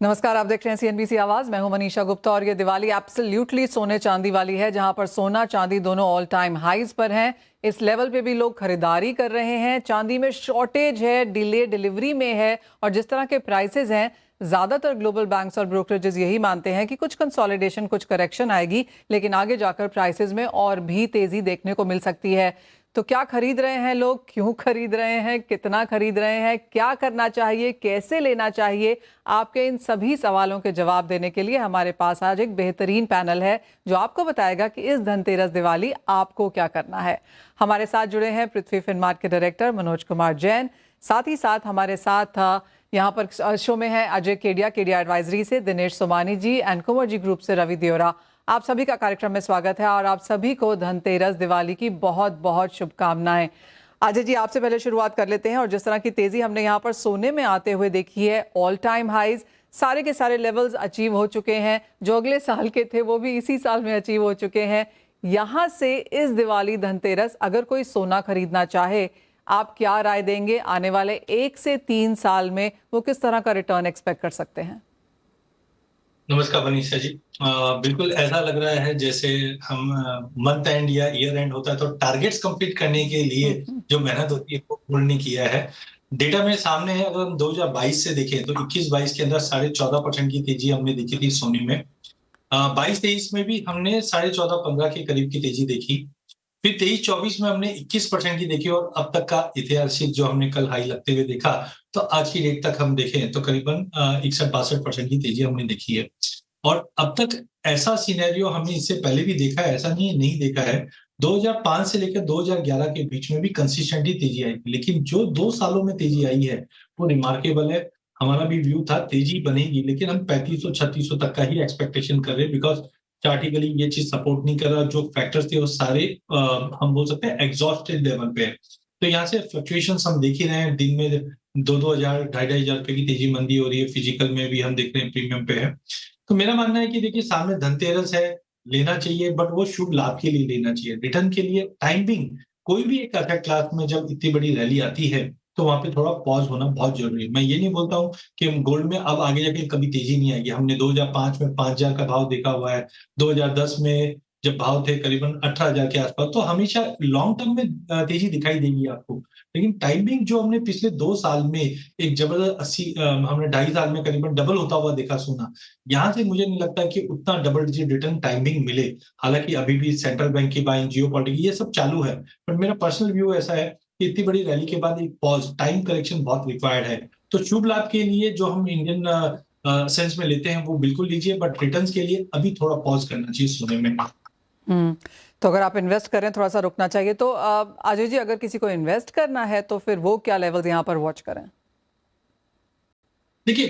नमस्कार, आप देख रहे हैं सीएनबीसी आवाज। मैं हूं मनीषा गुप्ता और ये दिवाली एब्सोल्युटली सोने चांदी वाली है, जहां पर सोना चांदी दोनों ऑल टाइम हाईज पर हैं। इस लेवल पे भी लोग खरीदारी कर रहे हैं। चांदी में शॉर्टेज है, डिले डिलीवरी में है, और जिस तरह के प्राइसेस हैं, ज्यादातर ग्लोबल बैंक्स और ब्रोकरेजेस यही मानते हैं कि कुछ कंसोलिडेशन, कुछ करेक्शन आएगी, लेकिन आगे जाकर प्राइसेस में और भी तेजी देखने को मिल सकती है। तो क्या खरीद रहे हैं लोग, क्यों खरीद रहे हैं, कितना खरीद रहे हैं, क्या करना चाहिए, कैसे लेना चाहिए, आपके इन सभी सवालों के जवाब देने के लिए हमारे पास आज एक बेहतरीन पैनल है जो आपको बताएगा कि इस धनतेरस दिवाली आपको क्या करना है। हमारे साथ जुड़े हैं पृथ्वी फिनमार्ट के डायरेक्टर मनोज कुमार जैन। साथ ही साथ हमारे साथ यहाँ पर शो में है अजय केडिया, केडिया एडवाइजरी से दिनेश सोमानी जी, एंड कुंवर जी ग्रुप से रवि देओरा। आप सभी का कार्यक्रम में स्वागत है और आप सभी को धनतेरस दिवाली की बहुत बहुत शुभकामनाएं। अजय जी, आपसे पहले शुरुआत कर लेते हैं। और जिस तरह की तेजी हमने यहाँ पर सोने में आते हुए देखी है, ऑल टाइम हाईज, सारे के सारे लेवल्स अचीव हो चुके हैं। जो अगले साल के थे वो भी इसी साल में अचीव हो चुके हैं। यहाँ से इस दिवाली धनतेरस अगर कोई सोना खरीदना चाहे, आप क्या राय देंगे? आने वाले 1 से 3 साल में वो किस तरह का रिटर्न एक्सपेक्ट कर सकते हैं? नमस्कार मनीषा जी। बिल्कुल ऐसा लग रहा है जैसे हम मंथ एंड या ईयर एंड होता है तो टारगेट्स कंप्लीट करने के लिए जो मेहनत होती है वो पूर्ण नहीं किया है। डेटा में सामने है, अगर हम 2022 से देखें तो 21-22 के अंदर 14.5% की तेजी हमने देखी थी सोने में। 22-23 में भी हमने 14.5-15 के करीब की तेजी देखी। फिर 23-24 में हमने 21% की देखी, और अब तक का ऐतिहासिक जो हमने कल हाई लगते हुए देखा, तो आज की डेट तक हम देखें तो करीबन 61-62% की तेजी हमने देखी है। और अब तक ऐसा सिनेरियो हमने इससे पहले भी देखा है, ऐसा नहीं देखा है। 2005 से लेकर 2011 के बीच में भी कंसिस्टेंटली तेजी आई, लेकिन जो 2 सालों में तेजी आई है वो रिमार्केबल है। हमारा भी व्यू था तेजी बनेगी, लेकिन हम 3500-3600 तक का ही एक्सपेक्टेशन कर रहे हैं, बिकॉज चार्टिकली ये चीज सपोर्ट नहीं कर रहा। जो फैक्टर्स थे वो सारे हम बोल सकते हैं एग्जॉस्टेड लेवल पे है। तो यहाँ से फ्लक्चुएशन हम देख ही रहे हैं, दिन में 2-2 हजार, 2,500 रुपए की तेजी मंदी हो रही है। फिजिकल में भी हम देख रहे हैं प्रीमियम पे है। तो मेरा मानना है कि देखिए सामने धनतेरस है, लेना चाहिए, बट वो शुभ लाभ के लिए लेना चाहिए। रिटर्न के लिए टाइमिंग, कोई भी एक एसेट क्लास में जब इतनी बड़ी रैली आती है तो वहां पे थोड़ा पॉज होना बहुत जरूरी है। मैं ये नहीं बोलता हूँ कि गोल्ड में अब आगे जाके कभी तेजी नहीं आएगी। हमने 2005 में 5,000 का भाव देखा हुआ है, 2010 में जब भाव थे करीबन 18,000 के आसपास, तो हमेशा लॉन्ग टर्म में तेजी दिखाई देगी आपको। लेकिन टाइमिंग जो हमने पिछले 2 साल में एक जबरदस्त 80, हमने 2.5 साल में करीबन डबल होता हुआ देखा सोना, यहाँ से मुझे नहीं लगता कि उतना डबल डिजिट रिटर्न टाइमिंग मिले। हालांकि अभी भी सेंट्रल बैंक की बाइंग, जियोपॉलिटिक्स, ये सब चालू है, बट मेरा पर्सनल व्यू ऐसा है कि इतनी बड़ी रैली के बाद एक पॉज, टाइम करेक्शन बहुत रिक्वायर्ड है। तो शुभ लाभ के लिए जो हम इंडियन सेंस में लेते हैं वो बिल्कुल लीजिए, बट रिटर्न्स के लिए अभी थोड़ा पॉज करना चाहिए सोने में। तो अगर आप इन्वेस्ट करें, थोड़ा सा रुकना चाहिए। तो अजय जी, अगर किसी को इन्वेस्ट करना है तो फिर वो क्या लेवल्स यहाँ पर वॉच करें? देखिए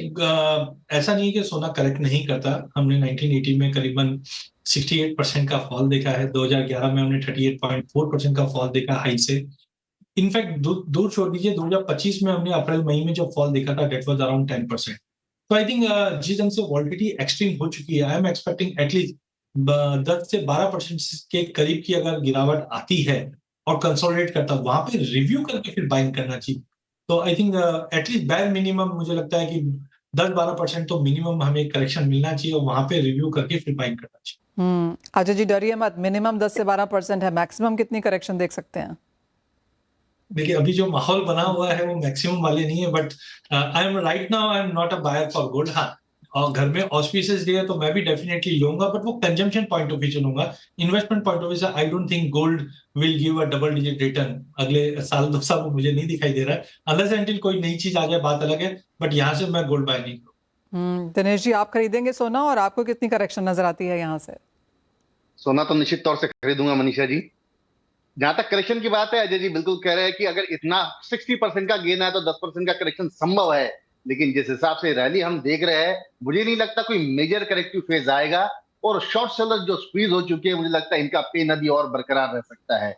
ऐसा नहीं है कि सोना करेक्ट नहीं करता। हमने 1980 में करीबन 68% का फॉल देखा है। 2011 में हमने 38.4% का फॉल देखा हाई से। इनफैक्ट दूर छोड़ दीजिए, 2025 में हमने अप्रैल मई में जो फॉल देखा था, डेट वाज अराउंड 10%। तो आई थिंक जिस ढंग से वॉलिटिलिटी एक्सट्रीम हो चुकी है, आई एम एक्सपेक्टिंग एटलीस्ट 10 से 12% के करीब की अगर गिरावट आती है और कंसोलिडेट करता, वहां पे रिव्यू करके फिर बाइंग करना चाहिए। तो आई थिंक एटलीस्ट बैर मिनिमम मुझे लगता है कि 10-12% तो मिनिमम हमें करेक्शन मिलना चाहिए, और वहां पे रिव्यू करके फिर बाइंग करना चाहिए। अजय जी, डरिए मत, मिनिमम 10 से 12% है। मैक्सिमम कितनी करेक्शन देख सकते हैं? देखिए अभी जो माहौल बना हुआ है वो मैक्सिमम वाले नहीं है, but I am right now I am not a buyer for gold. हाँ, और घर में ऑस्पिशियस डे है तो मैं भी डेफिनेटली लूंगा, बट वो कंजम्पशन पॉइंट ऑफ व्यू से लूंगा। इन्वेस्टमेंट पॉइंट ऑफ व्यू से I don't think gold will give a double digit return अगले साल 2 साल में, मुझे नहीं दिखाई दे रहा है। अनलेस एंटिल कोई नई चीज आ जाए, बात अलग है, बट यहाँ से मैं गोल्ड बाय नहीं करूँ। दिनेश जी, आप खरीदेंगे सोना, और आपको कितनी करेक्शन नजर आती है यहाँ से? सोना तो निश्चित तौर से खरीदूंगा मनीषा जी। जहां तक करेक्शन की बात है, अजय जी बिल्कुल कह रहे हैं कि अगर इतना 60% का गेन है तो 10% का करेक्शन संभव है। लेकिन जिस हिसाब से रैली हम देख रहे हैं, मुझे नहीं लगता कोई मेजर करेक्टिव फेज आएगा। और शॉर्ट सेलर जो स्क्वीज हो चुके हैं, मुझे लगता है इनका पेन अभी और बरकरार रह सकता है।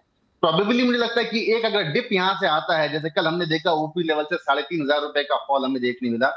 प्रोबेबली मुझे लगता है कि एक अगर डिप यहां से आता है, जैसे कल हमने देखा ओपी लेवल से 3,500 रुपए का फॉल हमें देखने मिला,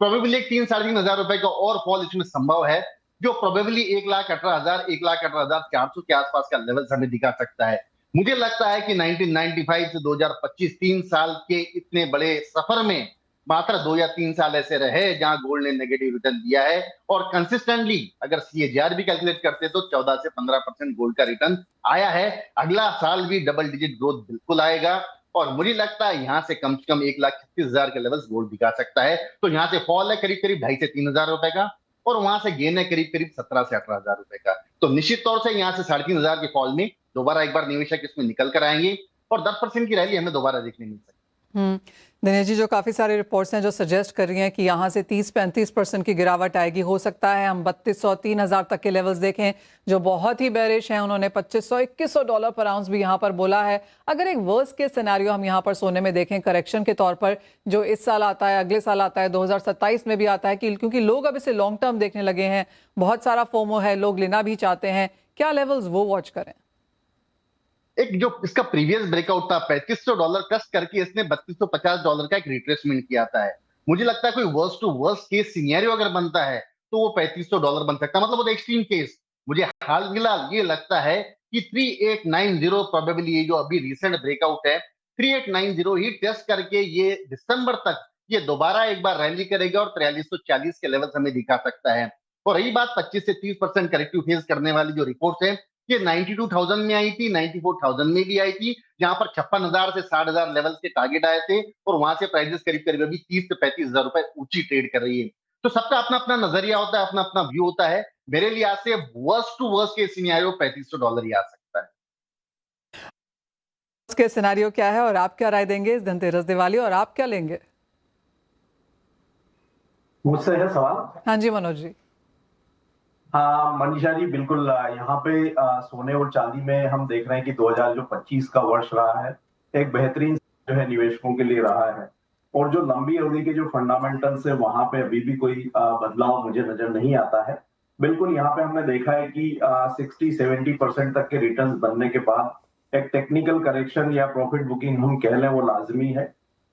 प्रोबेबली एक 3-3,500 रुपए का और फॉल इसमें संभव है, जो प्रोबेबली 1,18,000, 1,18,400 के आसपास का लेवल हमें दिखा सकता है। मुझे लगता है कि 1995 से 2025 3 साल के इतने बड़े सफर में मात्र 2 या 3 साल ऐसे रहे जहां गोल्ड ने नेगेटिव रिटर्न दिया है, और कंसिस्टेंटली अगर CAGR भी कैलकुलेट करते तो 14 से 15% गोल्ड का रिटर्न आया है। अगला साल भी डबल डिजिट ग्रोथ बिल्कुल आएगा, और मुझे लगता है यहां से कम 1,36,000 के लेवल्स गोल्ड दिखा सकता है। तो यहां से फॉल है करीब 2,500 से 3,000 रुपए का, और वहां से गेन है करीब 17 से 18,000 रुपए का। तो निश्चित तौर से यहाँ से 3,500 के फॉल में दोबारा एक बार निवेशक इसमें निकल कर आएंगे, और 10% की रैली हमें दोबारा देखने मिल सकती है। दिनेश जी, जो काफ़ी सारी रिपोर्ट्स हैं जो सजेस्ट कर रही हैं कि यहाँ से 30-35% की गिरावट आएगी, हो सकता है हम 3,200-3,000 तक के लेवल्स देखें। जो बहुत ही बेरिश हैं उन्होंने $2,500-2,100 पर आउंस भी यहाँ पर बोला है। अगर एक वर्स्ट केस सिनेरियो हम यहाँ पर सोने में देखें करेक्शन के तौर पर, जो इस साल आता है, अगले साल आता है, 2027 में भी आता है, कि क्योंकि लोग अब इसे लॉन्ग टर्म देखने लगे हैं, बहुत सारा फोमो है, लोग लेना भी चाहते हैं, क्या लेवल्स वो वॉच करें? एक जो इसका प्रीवियस ब्रेकआउट था $3,500 क्रस्ट करके इसने $3,250 का एक रिट्रेसमेंट किया था है। मुझे लगता है कोई worst to worst case scenario अगर बनता है तो वो $3,500 बन सकता है, मतलब वो एक्सट्रीम केस। मुझे हाल फिलहाल ये लगता है कि 3890 प्रोबेबली ये जो अभी रिसेंट ब्रेकआउट है 3890 ही टेस्ट करके ये दिसंबर तक ये दोबारा एक बार रैली करेगा, और 4340 के लेवल हमें दिखा सकता है। और रही बात 25 से 30% करेक्टिव फेज करने वाली जो रिपोर्ट है, ये 92,000 में आई थी, 94,000 में भी आई थी, जहां पर 56,000 से 60,000 लेवल के टारगेट आए थे, और वहां से प्राइसेस करीब अभी 30 से 35,000 रुपए ऊंची ट्रेड कर रही है। तो सबका अपना अपना नजरिया होता है, अपना अपना व्यू होता है। मेरे लिए आज से वर्स्ट टू वर्स्ट के सिनेरियो $3,500 ही आ सकता है। उसके सिनेरियो क्या है और आप क्या राय देंगे इस धनतेरस दिवाली, और आप क्या लेंगे? मुझसे है सवाल? हाँ जी मनोज जी। हाँ मनीषा जी, बिल्कुल। यहाँ पे सोने और चांदी में हम देख रहे हैं कि 2025 का वर्ष रहा है, एक बेहतरीन जो है निवेशकों के लिए रहा है, और जो लंबी अवधि के जो फंडामेंटल्स है वहां पे अभी भी कोई बदलाव मुझे नजर नहीं आता है। बिल्कुल यहाँ पे हमने देखा है कि 60-70% तक के रिटर्न्स बनने के बाद एक टेक्निकल करेक्शन या प्रॉफिट बुकिंग हम कह लें वो लाजमी है।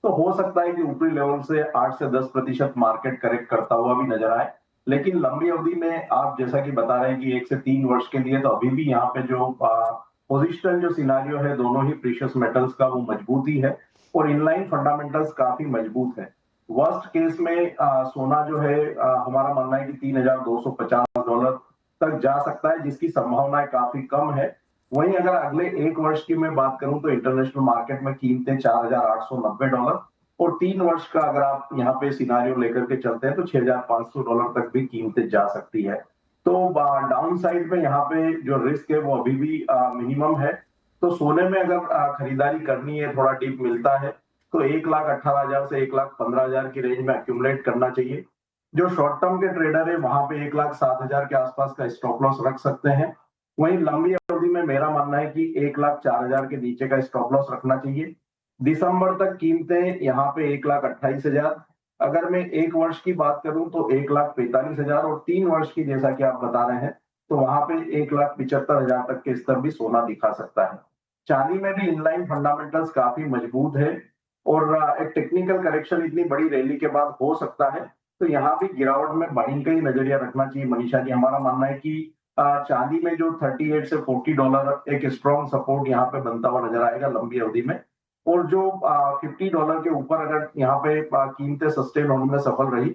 तो हो सकता है कि ऊपरी लेवल से 8 से 10% मार्केट करेक्ट करता हुआ भी नजर आए, लेकिन लंबी अवधि में आप जैसा कि बता रहे हैं कि 1 से 3 वर्ष के लिए तो अभी भी यहाँ पे जो पोजिशनल जो सिनारियो है दोनों ही प्रीशियस मेटल्स का वो मजबूत ही है, और इनलाइन फंडामेंटल्स काफी मजबूत है। वर्स्ट केस में सोना जो है हमारा मानना है कि $3,250 तक जा सकता है, जिसकी संभावनाएं काफी कम है। वहीं अगर अगले 1 वर्ष की मैं बात करूं तो इंटरनेशनल मार्केट में कीमतें $4,890, और 3 वर्ष का अगर आप यहाँ पे सिनारियो लेकर के चलते हैं तो $6,500 तक भी कीमतें जा सकती है। तो डाउन साइड में यहाँ पे जो रिस्क है वो अभी भी मिनिमम है। तो सोने में अगर खरीदारी करनी है, थोड़ा डीप मिलता है, तो 1,18,000 से 1,15,000 की रेंज में एक्यूमुलेट करना चाहिए। जो शॉर्ट टर्म के ट्रेडर है वहां पे 1,07,000 के आसपास का स्टॉप लॉस रख सकते हैं। वहीं लंबी अवधि में मेरा मानना है कि 1,04,000 के नीचे का स्टॉप लॉस रखना चाहिए। दिसंबर तक कीमतें यहाँ पे 1,28,000। अगर मैं 1 वर्ष की बात करूं तो 1,45,000, और 3 वर्ष की जैसा कि आप बता रहे हैं तो वहां पे 1,75,000 तक के स्तर भी सोना दिखा सकता है। चांदी में भी इनलाइन फंडामेंटल्स काफी मजबूत है, और एक टेक्निकल करेक्शन इतनी बड़ी रैली के बाद हो सकता है, तो यहाँ भी गिरावट में बाइंग का ही नजरिया रखना चाहिए। मनीषा जी, हमारा मानना है कि चांदी में जो $38 से $40 एक स्ट्रॉन्ग सपोर्ट यहाँ पे बनता हुआ नजर आएगा लंबी अवधि में, और जो $50 के ऊपर अगर यहाँ पे कीमतें सस्टेन होने में सफल रही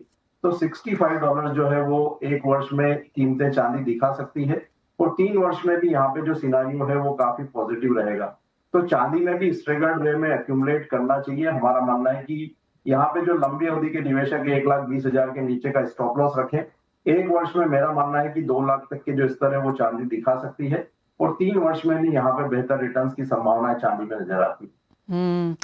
तो $65 जो है वो 1 वर्ष में कीमतें चांदी दिखा सकती है, और 3 वर्ष में भी यहाँ पे जो सिनारियो है वो काफी पॉजिटिव रहेगा। तो चांदी में भी स्ट्रेगर्ड वे में एक्यूमुलेट करना चाहिए। हमारा मानना है कि यहाँ पे जो लंबी अवधि के निवेशक 1,20,000 के नीचे का स्टॉप लॉस रखें। 1 वर्ष में मेरा मानना है कि 2 लाख तक के जो स्तर है वो चांदी दिखा सकती है, और 3 वर्ष में भी यहाँ पे बेहतर रिटर्न्स की संभावना चांदी में नजर आती है।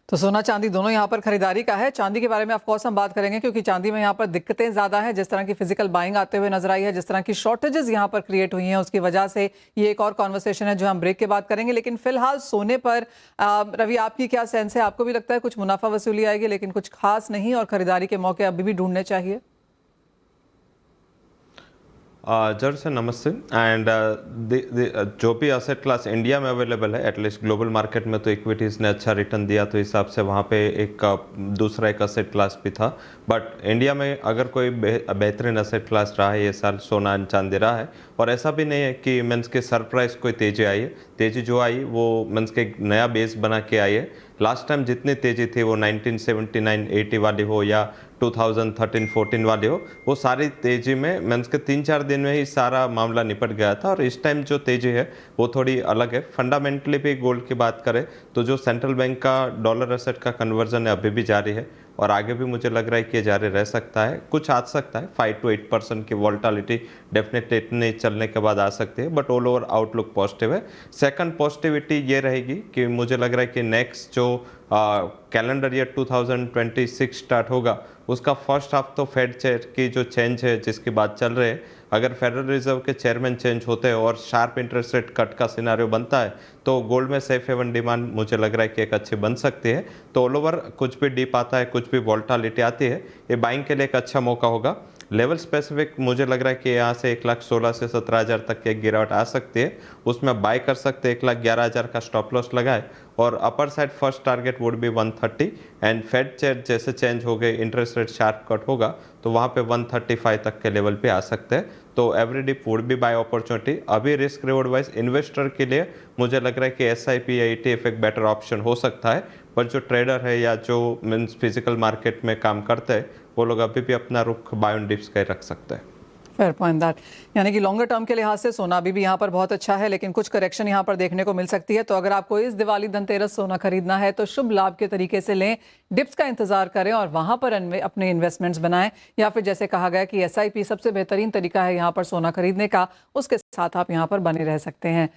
तो सोना चांदी दोनों यहाँ पर खरीदारी का है। चांदी के बारे में ऑफ कोर्स हम बात करेंगे, क्योंकि चांदी में यहाँ पर दिक्कतें ज़्यादा हैं। जिस तरह की फिजिकल बाइंग आते हुए नजर आई है, जिस तरह की शॉर्टेजेस यहाँ पर क्रिएट हुई हैं, उसकी वजह से ये एक और कॉन्वर्सेशन है जो हम ब्रेक के बाद करेंगे। लेकिन फिलहाल सोने पर रवि, आपकी क्या सेंस है? आपको भी लगता है कुछ मुनाफा वसूली आएगी लेकिन कुछ खास नहीं, और खरीदारी के मौके अभी भी ढूंढने चाहिए? जर से नमस्ते। एंड जो भी असेट क्लास इंडिया में अवेलेबल है, एटलीस्ट ग्लोबल मार्केट में तो इक्विटीज़ ने अच्छा रिटर्न दिया, तो हिसाब से वहाँ पे एक दूसरा एक असेट क्लास भी था। बट इंडिया में अगर कोई बेहतरीन असेट क्लास रहा है ये साल, सोना एंड चांदी रहा है। और ऐसा भी नहीं है कि मीन्स के सरप्राइज कोई तेज़ी आई है। तेज़ी जो आई वो मीन्स के एक नया बेस बना के आई है, लास्ट टाइम जितनी तेज़ी थी वो 1979-80 वाली हो या 2013-14 वाली हो, वो सारी तेज़ी में मीन्स के 3-4 दिन में ही सारा मामला निपट गया था। और इस टाइम जो तेज़ी है वो थोड़ी अलग है। फंडामेंटली भी गोल्ड की बात करें तो जो सेंट्रल बैंक का डॉलर एसेट का कन्वर्जन है अभी भी जारी है और आगे भी मुझे लग रहा है कि ये जारी रह सकता है। कुछ आ सकता है, 5 to 8% की वॉल्टिलिटी डेफिनेटली इतने चलने के बाद आ सकती है, but all over outlook positive है। सेकंड पॉजिटिविटी ये रहेगी कि मुझे लग रहा है कि नेक्स्ट जो कैलेंडर ईयर 2026 स्टार्ट होगा उसका फर्स्ट हाफ तो फेड चेयर की जो चेंज है जिसकी बात चल रही है, अगर फेडरल रिजर्व के चेयरमैन चेंज होते हैं और शार्प इंटरेस्ट रेट कट का सिनारियो बनता है तो गोल्ड में सेफ हेवन डिमांड मुझे लग रहा है कि एक अच्छी बन सकती है। तो ऑल ओवर कुछ भी डीप आता है, कुछ भी वॉल्टिलिटी आती है, ये बाइंग के लिए एक अच्छा मौका होगा। लेवल स्पेसिफिक मुझे लग रहा है कि यहाँ से 1,16,000 से 17,000 तक की एक गिरावट आ सकती है, उसमें बाय कर सकते हैं। 1,11,000 का स्टॉप लॉस लगाए और upper side first target would be 130 and Fed chair जैसे चेंज हो गए, इंटरेस्ट रेट शार्प कट होगा तो वहाँ पे 135 तक के लेवल पे आ सकते हैं। तो every dip would be buy opportunity. अभी रिस्क रिवॉर्ड वाइज इन्वेस्टर के लिए मुझे लग रहा है कि SIP या ETF एक बेटर ऑप्शन हो सकता है, पर जो ट्रेडर है या जो मीन्स फिजिकल मार्केट में काम करते हैं वो लोग अभी भी अपना रुख बाय ऑन डिप्स का ही रख सकते हैं। Fair point that. यानी कि लॉन्गर टर्म के लिहाज से सोना अभी भी यहाँ पर बहुत अच्छा है, लेकिन कुछ करेक्शन यहाँ पर देखने को मिल सकती है। तो अगर आपको इस दिवाली धनतेरस सोना खरीदना है तो शुभ लाभ के तरीके से लें, डिप्स का इंतजार करें और वहां पर अपने इन्वेस्टमेंट्स बनाएं, या फिर जैसे कहा गया कि SIP सबसे बेहतरीन तरीका है यहाँ पर सोना खरीदने का, उसके साथ आप यहाँ पर बने रह सकते हैं।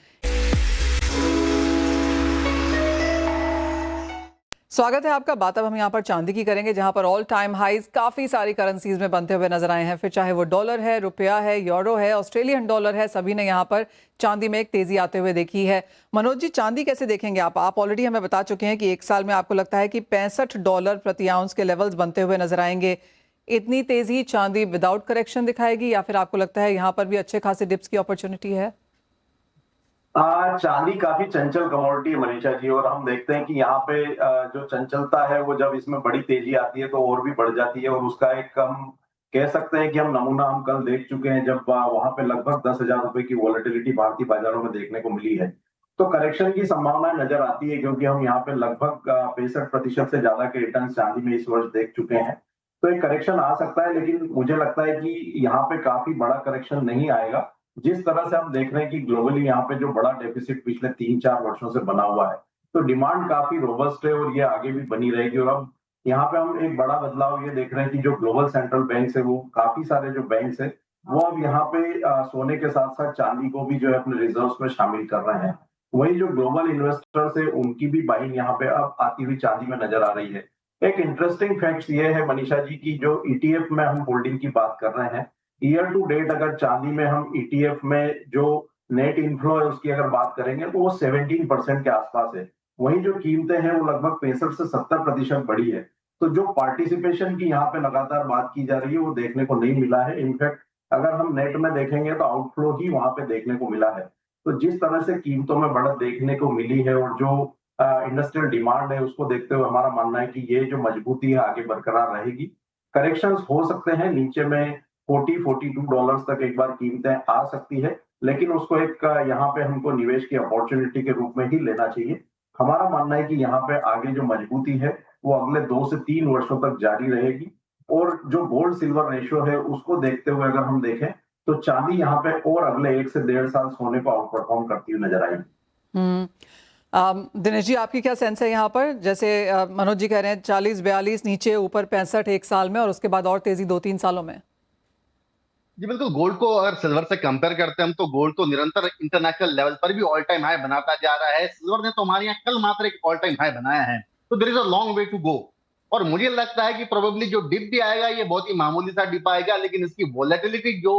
स्वागत है आपका। बात अब हम यहाँ पर चांदी की करेंगे, जहाँ पर ऑल टाइम हाईज काफी सारी करेंसीज में बनते हुए नजर आए हैं। फिर चाहे वो डॉलर है, रुपया है, यूरो है, ऑस्ट्रेलियन डॉलर है, सभी ने यहाँ पर चांदी में एक तेजी आते हुए देखी है। मनोज जी, चांदी कैसे देखेंगे आप ऑलरेडी हमें बता चुके हैं कि एक साल में आपको लगता है कि $65 प्रति आउंस के लेवल्स बनते हुए नजर आएंगे। इतनी तेजी चांदी विदाउट करेक्शन दिखाएगी या फिर आपको लगता है यहाँ पर भी अच्छे खासे डिप्स की अपॉर्चुनिटी है? चांदी काफी चंचल कमोडिटी है मनीषा जी, और हम देखते हैं कि यहाँ पे जो चंचलता है वो जब इसमें बड़ी तेजी आती है तो और भी बढ़ जाती है। और उसका एक हम कह सकते हैं कि नमूना हम कल देख चुके हैं, जब वहां पे लगभग 10,000 रुपए की वॉलेटिलिटी भारतीय बाजारों में देखने को मिली है। तो करेक्शन की संभावना नजर आती है, क्योंकि हम यहाँ पे लगभग 65% से ज्यादा के रिटर्न चांदी में इस वर्ष देख चुके हैं। तो एक करेक्शन आ सकता है, लेकिन मुझे लगता है कि यहाँ पे काफी बड़ा करेक्शन नहीं आएगा। जिस तरह से हम देख रहे हैं कि ग्लोबली यहाँ पे जो बड़ा डेफिसिट पिछले 3-4 वर्षों से बना हुआ है, तो डिमांड काफी रोबस्ट है और ये आगे भी बनी रहेगी। और अब यहाँ पे हम एक बड़ा बदलाव ये देख रहे हैं कि जो ग्लोबल सेंट्रल बैंक है, वो काफी सारे जो बैंक है वो अब यहाँ पे सोने के साथ साथ चांदी को भी जो है अपने रिजर्व्स में शामिल कर रहे हैं। वही जो ग्लोबल इन्वेस्टर्स है उनकी भी बाइंग यहाँ पे अब आती हुई चांदी में नजर आ रही है। एक इंटरेस्टिंग फैक्ट ये है मनीषा जी की जो ETF में हम होल्डिंग की बात कर रहे हैं, ईयर टू डेट अगर चांदी में हम ETF में जो नेट इनफ्लो है उसकी अगर बात करेंगे तो वो 17% के आसपास है। वहीं जो कीमतें हैं वो लगभग 65 से 70% बढ़ी है। तो जो पार्टिसिपेशन की यहाँ पे लगातार बात की जा रही है वो देखने को नहीं मिला है। इनफैक्ट अगर हम नेट में देखेंगे तो आउटफ्लो ही वहां पे देखने को मिला है। तो जिस तरह से कीमतों में बढ़त देखने को मिली है और जो इंडस्ट्रियल डिमांड है उसको देखते हुए हमारा मानना है कि ये जो मजबूती है आगे बरकरार रहेगी। करेक्शंस हो सकते हैं, नीचे में $42 तक एक बार कीमतें आ सकती है, लेकिन उसको एक यहाँ पे हमको निवेश की अपॉर्चुनिटी के रूप में ही लेना चाहिए। हमारा मानना है कि यहाँ पे आगे जो मजबूती है वो अगले 2 से 3 वर्षों तक जारी रहेगी। और जो गोल्ड सिल्वर रेशियो है उसको देखते हुए अगर हम देखें तो चांदी यहाँ पे और अगले 1 से 1.5 साल सोने को आउट परफॉर्म करती हुई नजर आएगी। दिनेश जी, आपकी क्या सेंस है यहाँ पर? जैसे मनोज जी कह रहे हैं 40-42 नीचे, ऊपर 65 एक साल में, और उसके बाद और तेजी 2-3 सालों में। जी बिल्कुल, गोल्ड को अगर सिल्वर से कंपेयर करते हैं हम तो गोल्ड तो निरंतर इंटरनेशनल लेवल पर भी ऑल टाइम हाई बनाता जा रहा है। सिल्वर ने तो हमारे यहाँ कल मात्र एक ऑल टाइम हाई बनाया है, तो there is a long way to go. और मुझे लगता है कि प्रोबेबली जो डिप भी आएगा ये बहुत ही मामूली सा डिप आएगा, लेकिन इसकी वॉलेटिलिटी जो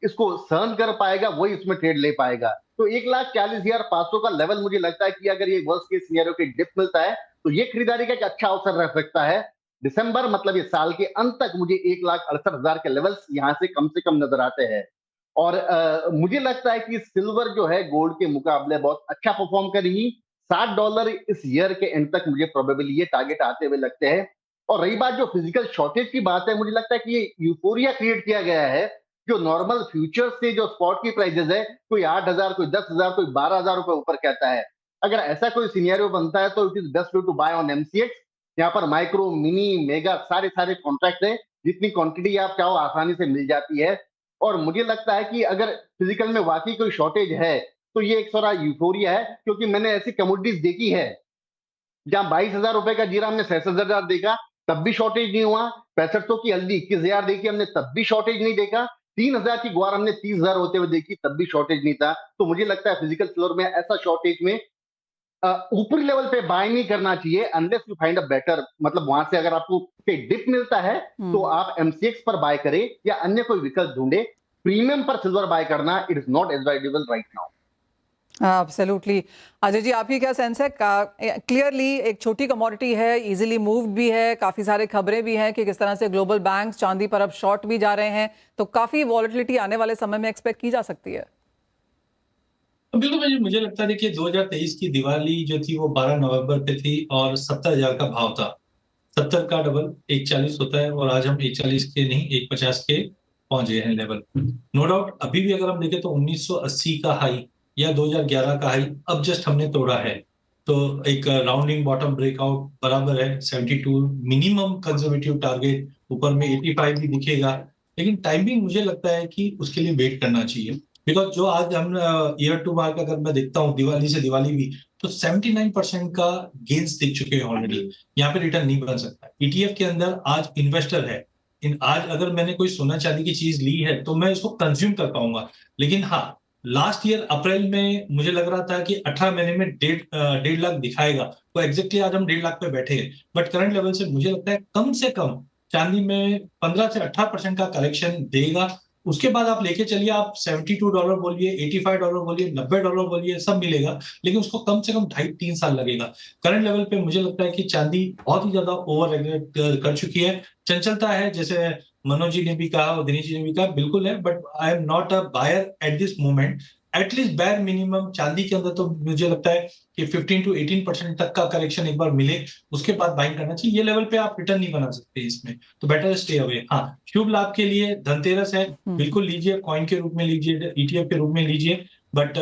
इसको सहन कर पाएगा वही इसमें ट्रेड ले पाएगा। तो 1,40,500 का लेवल मुझे लगता है कि अगर ये वर्स्ट केस सिनेरियो की डिप मिलता है तो ये खरीदारी का एक अच्छा अवसर रह सकता है। दिसंबर मतलब ये साल के अंत तक मुझे 1,68,000 के लेवल्स यहाँ से कम नजर आते हैं। और मुझे लगता है कि सिल्वर जो है गोल्ड के मुकाबले बहुत अच्छा परफॉर्म करेगी। $60 इस ईयर के एंड तक मुझे प्रोबेबली ये टारगेट आते हुए लगते हैं। और रही बात जो फिजिकल शॉर्टेज की बात है, मुझे लगता है कि ये यूफोरिया क्रिएट किया गया है। जो नॉर्मल फ्यूचर से जो स्पॉट की प्राइसेस है, कोई 8,000, कोई 10,000, कोई 12,000 रुपए ऊपर कहता है, अगर ऐसा कोई सिनेरियो बनता है तो it is best to buy on MCX. यहाँ पर माइक्रो, मिनी, मेगा सारे सारे कॉन्ट्रैक्ट है, जितनी क्वांटिटी आप चाहो आसानी से मिल जाती है। और मुझे लगता है कि अगर फिजिकल में वाकई कोई शॉर्टेज है तो ये एक थोड़ा यूफोरिया है, क्योंकि मैंने ऐसी कमोडिटीज देखी है जहां 22,000 रुपए का जीरा हमने 66,000 देखा तब भी शॉर्टेज नहीं हुआ, 6500 की हल्दी 21,000 देखी हमने तब भी शॉर्टेज नहीं देखा, 3,000 की ग्वार हमने 30,000 होते हुए देखी तब भी शॉर्टेज नहीं था। तो मुझे लगता है फिजिकल सिल्वर में ऐसा शॉर्टेज में ऊपरी लेवल पे बाय नहीं करना चाहिए unless you find a better, मतलब वहां से अगर आपको डिप मिलता है तो आप एमसीएक्स पर बाय करें या अन्य कोई विकल्प ढूंढे। प्रीमियम पर सिल्वर बाय करना it is not advisable right now. Absolutely. Ajay ji, आपकी क्या सेंस है? क्लियरली एक छोटी कमोडिटी है, इजीली मूव्ड भी है, काफी सारे खबरें भी हैं कि किस तरह से ग्लोबल बैंक्स चांदी पर अब शॉर्ट भी जा रहे हैं, तो काफी वॉलेटिलिटी आने वाले समय में एक्सपेक्ट की जा सकती है। बिल्कुल भाई, मुझे लगता है कि 2023 की दिवाली जो थी वो 12 नवंबर पे थी और 70,000 का भाव था। 70 का डबल 140 होता है और आज हम 140 के नहीं 150 के पहुंच गए हैं लेवल। नो डाउट अभी भी अगर हम देखें तो 1980 का हाई या 2011 का हाई अब जस्ट हमने तोड़ा है, तो एक राउंडिंग बॉटम ब्रेकआउट बराबर है 72 मिनिमम कंजर्वेटिव टारगेट, ऊपर में 85 भी दिखेगा, लेकिन टाइमिंग मुझे लगता है कि उसके लिए वेट करना चाहिए। बिकॉज जो आज हम ईयर टू मार्क अगर मैं देखता हूँ दिवाली से दिवाली भी, तो 79% का गेन्स दिख चुके हैं ऑलरेडी। यहाँ पे रिटर्न नहीं बन सकता। ईटीएफ के अंदर आज इन्वेस्टर है, आज अगर मैंने कोई सोना चांदी की चीज ली है तो मैं इसको कंज्यूम कर पाऊंगा। लेकिन हाँ, लास्ट ईयर अप्रैल में मुझे लग रहा था कि 18 महीने में 1.5 लाख दिखाएगा, तो एग्जैक्टली आज हम 1.5 लाख पे बैठे हैं। बट करंट लेवल से मुझे लगता है कम से कम चांदी में 15 से 18% का करेक्शन देगा। उसके बाद आप लेके चलिए, आप $72 बोलिए, $85 बोलिए, $90 बोलिए, सब मिलेगा, लेकिन उसको कम से कम 2.5-3 साल लगेगा। करंट लेवल पे मुझे लगता है कि चांदी बहुत ही ज्यादा ओवर रेगुलेट कर चुकी है। चंचलता है, जैसे मनोज जी ने भी कहा और दिनेश जी ने भी कहा, बिल्कुल है, but I am not a buyer at this moment. At least buyer minimum चांदी के अंदर तो मुझे लगता है कि 15 to 18% तक का करेक्शन एक बार मिले, उसके बाद बाइंग करना चाहिए। ये लेवल पे आप रिटर्न नहीं बना सकते इसमें, तो बेटर स्टे अवे। हाँ, शुभ लाभ के लिए धनतेरस है, बिल्कुल लीजिए, कॉइन के रूप में लीजिए, ईटीएफ के रूप में लीजिए, but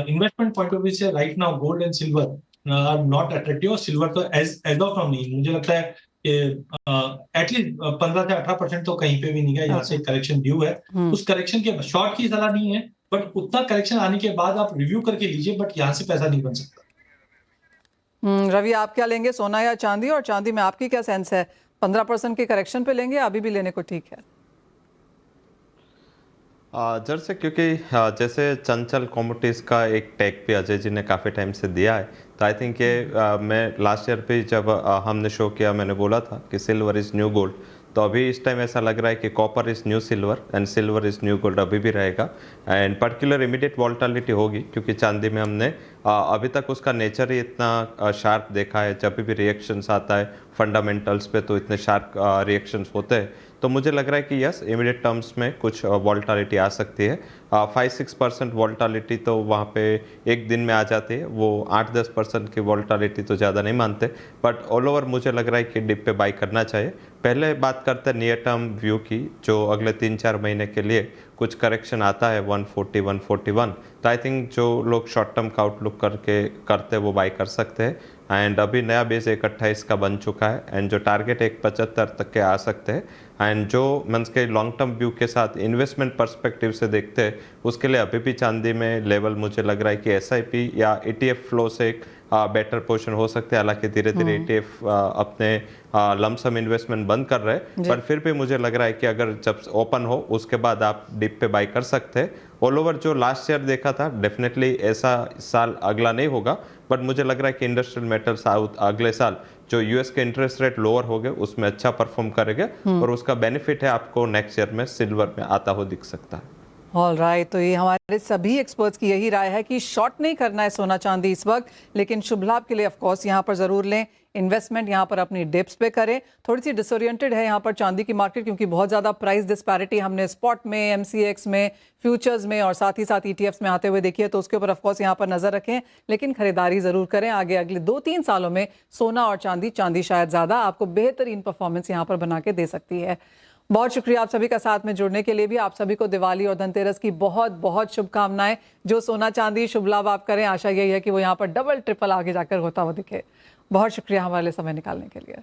investment point of view से right now gold and silver are not attractive. Silver तो एज ऑफ नाउ नहीं, मुझे लगता है एटलीस्ट 15 से 18% तो कहीं पे भी नहीं गया, यहाँ से करेक्शन ड्यू है। उस करेक्शन के शॉर्ट की सलाह नहीं है, बट उतना करेक्शन आने के बाद आप रिव्यू करके लीजिए, बट यहाँ से पैसा नहीं बन सकता। रवि, आप क्या लेंगे, सोना या चांदी? और चांदी में आपकी क्या सेंस है? 15% के करेक्शन पे लेंगे, अभी भी लेने को ठीक है? जर से, क्योंकि जैसे चंचल कॉमोडिटीज़ का एक टैग भी अजय जी ने काफ़ी टाइम से दिया है, तो आई थिंक ये मैं लास्ट ईयर पे जब हमने शो किया, मैंने बोला था कि सिल्वर इज़ न्यू गोल्ड, तो अभी इस टाइम ऐसा लग रहा है कि copper is new silver and silver is new gold अभी भी रहेगा। एंड पर्टिकुलर इमीडिएट वॉलेटिलिटी होगी, क्योंकि चांदी में हमने अभी तक उसका नेचर ही इतना शार्प देखा है। जब भी रिएक्शंस आता है फंडामेंटल्स पे तो इतने शार्प रिएक्शंस होते हैं, तो मुझे लग रहा है कि यस, इमीडिएट टर्म्स में कुछ वॉलेटिलिटी आ सकती है। 5-6% वॉलेटिलिटी तो वहाँ पे एक दिन में आ जाती है, वो 8-10% की वॉलेटिलिटी तो ज़्यादा नहीं मानते, बट ऑल ओवर मुझे लग रहा है कि डिप पे बाई करना चाहिए। पहले बात करते हैं नियर टर्म व्यू की, जो अगले 3-4 महीने के लिए कुछ करेक्शन आता है 140-141, तो आई थिंक जो लोग शॉर्ट टर्म का आउटलुक करते वो बाई कर सकते हैं। एंड अभी नया बेस 128 का बन चुका है एंड जो टारगेट 175 तक के आ सकते हैं। एंड जो मीन्स के लॉन्ग टर्म व्यू के साथ इन्वेस्टमेंट पर्सपेक्टिव से देखते हैं, उसके लिए अभी भी चांदी में लेवल मुझे लग रहा है कि एसआईपी या ईटीएफ फ्लो से एक बेटर पोजीशन हो सकते हैं। हालांकि धीरे धीरे ईटीएफ अपने लमसम इन्वेस्टमेंट बंद कर रहे हैं, पर फिर भी मुझे लग रहा है कि अगर जब ओपन हो उसके बाद आप डिप पे बाई कर सकते हैं। ऑल ओवर जो लास्ट ईयर देखा था, डेफिनेटली ऐसा साल अगला नहीं होगा, बट मुझे लग रहा है कि इंडस्ट्रियल मेटल्स अगले साल जो यूएस के इंटरेस्ट रेट लोअर हो गए उसमें अच्छा परफॉर्म करेंगे, और उसका बेनिफिट है आपको नेक्स्ट ईयर में सिल्वर में आता हो दिख सकता है। ऑल राइट, तो ये हमारे सभी एक्सपर्ट्स की यही राय है कि शॉर्ट नहीं करना है सोना चांदी इस वक्त, लेकिन शुभ लाभ के लिए ऑफ कोर्स यहाँ पर जरूर लें। इन्वेस्टमेंट यहाँ पर अपनी डिप्स पे करें। थोड़ी सी डिसोरिएंटेड है यहाँ पर चांदी की मार्केट, क्योंकि बहुत ज़्यादा प्राइस डिस्पैरिटी हमने स्पॉट में, एमसीएक्स में, फ्यूचर्स में और साथ ही साथ ईटीएफ्स में आते हुए देखिए, तो उसके ऊपर ऑफ कोर्स यहाँ पर नजर रखें, लेकिन खरीदारी जरूर करें। आगे अगले 2-3 सालों में सोना और चांदी शायद ज़्यादा आपको बेहतरीन परफॉर्मेंस यहाँ पर बना के दे सकती है। बहुत शुक्रिया आप सभी का साथ में जुड़ने के लिए भी। आप सभी को दिवाली और धनतेरस की बहुत बहुत शुभकामनाएं। जो सोना चांदी शुभ लाभ आप करें, आशा यही है कि वो यहाँ पर डबल ट्रिपल आगे जाकर होता हुआ दिखे। बहुत शुक्रिया हमारे लिए समय निकालने के लिए।